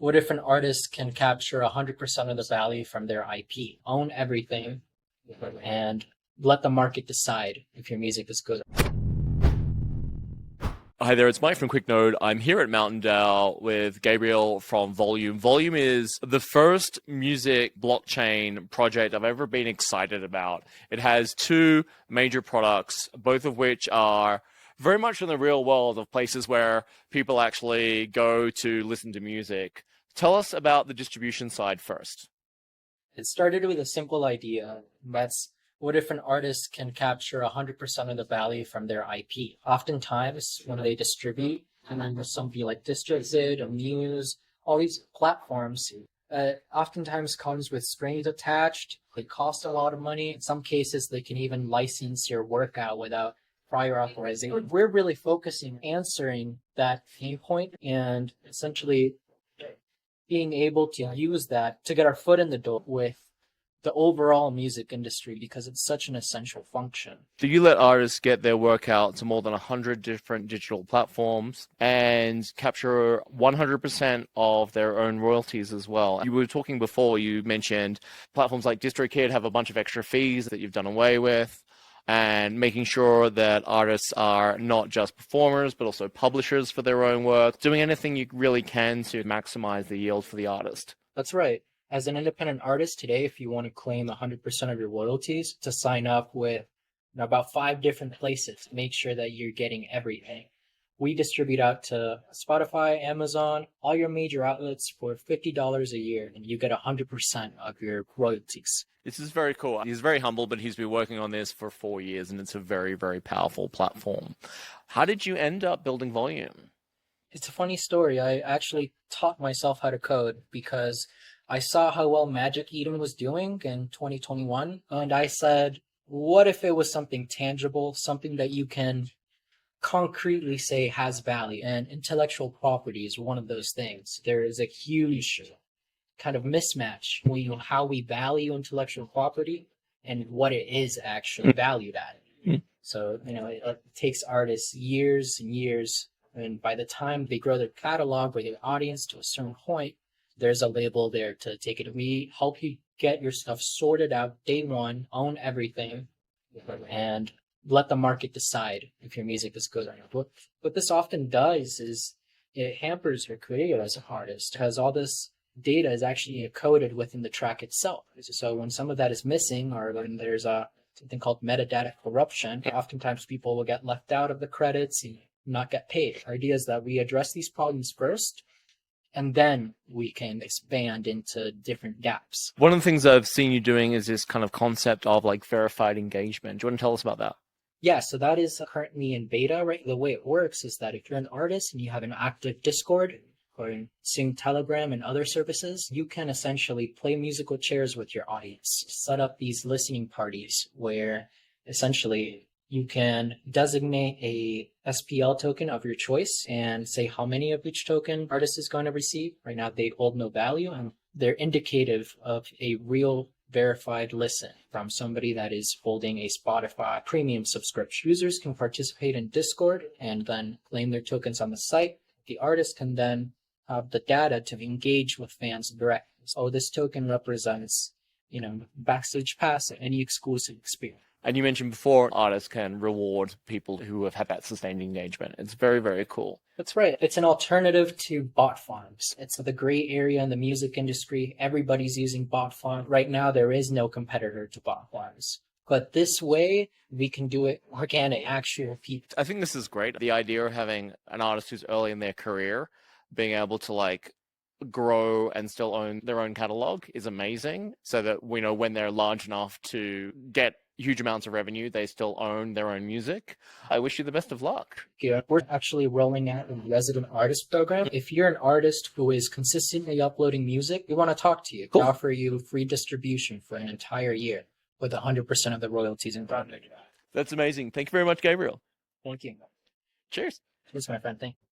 What if an artist can capture 100% of the value from their IP, own everything, and let the market decide if your music is good? Hi there, it's Mike from QuickNode. I'm here at Mountaindale with Gabriel from Volume. Volume is the first music blockchain project I've ever been excited about. It has two major products, both of which are very much in the real world of places where people actually go to listen to music. Tell us about the distribution side first. It started with a simple idea. That's what if an artist can capture 100% of the value from their IP? Oftentimes, when they distribute, and then there's something like DistroKid, Amuse, all these platforms, oftentimes comes with strings attached. They cost a lot of money. In some cases, they can even license your work out without prior authorization. We're really focusing answering that pain point and essentially being able to use that to get our foot in the door with the overall music industry because it's such an essential function. Do you let artists get their work out to more than 100 different digital platforms and capture 100% of their own royalties as well? You were talking before, you mentioned platforms like DistroKid have a bunch of extra fees that you've done away with, and making sure that artists are not just performers, but also publishers for their own work, doing anything you really can to maximize the yield for the artist. That's right. As an independent artist today, if you want to claim 100% of your royalties, to sign up with about 5 different places to make sure that you're getting everything. We distribute out to Spotify, Amazon, all your major outlets for $50 a year, and you get 100% of your royalties. This is very cool. He's very humble, but he's been working on this for 4 years, and it's a very, very powerful platform. How did you end up building Volume? It's a funny story. I actually taught myself how to code because I saw how well Magic Eden was doing in 2021, and I said, what if it was something tangible, something that you can concretely say has value? And intellectual property is one of those things. There is a huge kind of mismatch between how we value intellectual property and what it is actually valued at. So, it takes artists years and years, and by the time they grow their catalog or their audience to a certain point, there's a label there to take it. We help you get your stuff sorted out day one, own everything, and let the market decide if your music is good or not. What this often does is it hampers your career as an artist because all this data is actually encoded within the track itself. So when some of that is missing or when there's something called metadata corruption, oftentimes people will get left out of the credits and not get paid. Our idea is that we address these problems first, and then we can expand into different gaps. One of the things I've seen you doing is this kind of concept of like verified engagement. Do you want to tell us about that? Yeah, so that is currently in beta, right? The way it works is that if you're an artist and you have an active Discord or Sing Telegram and other services, you can essentially play musical chairs with your audience, set up these listening parties where essentially you can designate a SPL token of your choice and say how many of each token artist is going to receive. Right now, they hold no value, and they're indicative of a real verified listen from somebody that is holding a Spotify premium subscription. Users can participate in Discord and then claim their tokens on the site. The artist can then have the data to engage with fans directly. So this token represents, backstage pass, any exclusive experience. And you mentioned before, artists can reward people who have had that sustained engagement. It's very, very cool. That's right. It's an alternative to bot farms. It's the gray area in the music industry. Everybody's using bot farm. Right now, there is no competitor to bot farms. But this way, we can do it organic, actual people. I think this is great. The idea of having an artist who's early in their career, being able to grow and still own their own catalog is amazing, so that when they're large enough to get huge amounts of revenue, they still own their own music. I wish you the best of luck. Yeah, we're actually rolling out a resident artist program. If you're an artist who is consistently uploading music, we want to talk to you. Cool. We offer you free distribution for an entire year with 100% of the royalties in project. That's amazing. Thank you very much, Gabriel. Thank you. Cheers. Cheers, my friend. Thank you.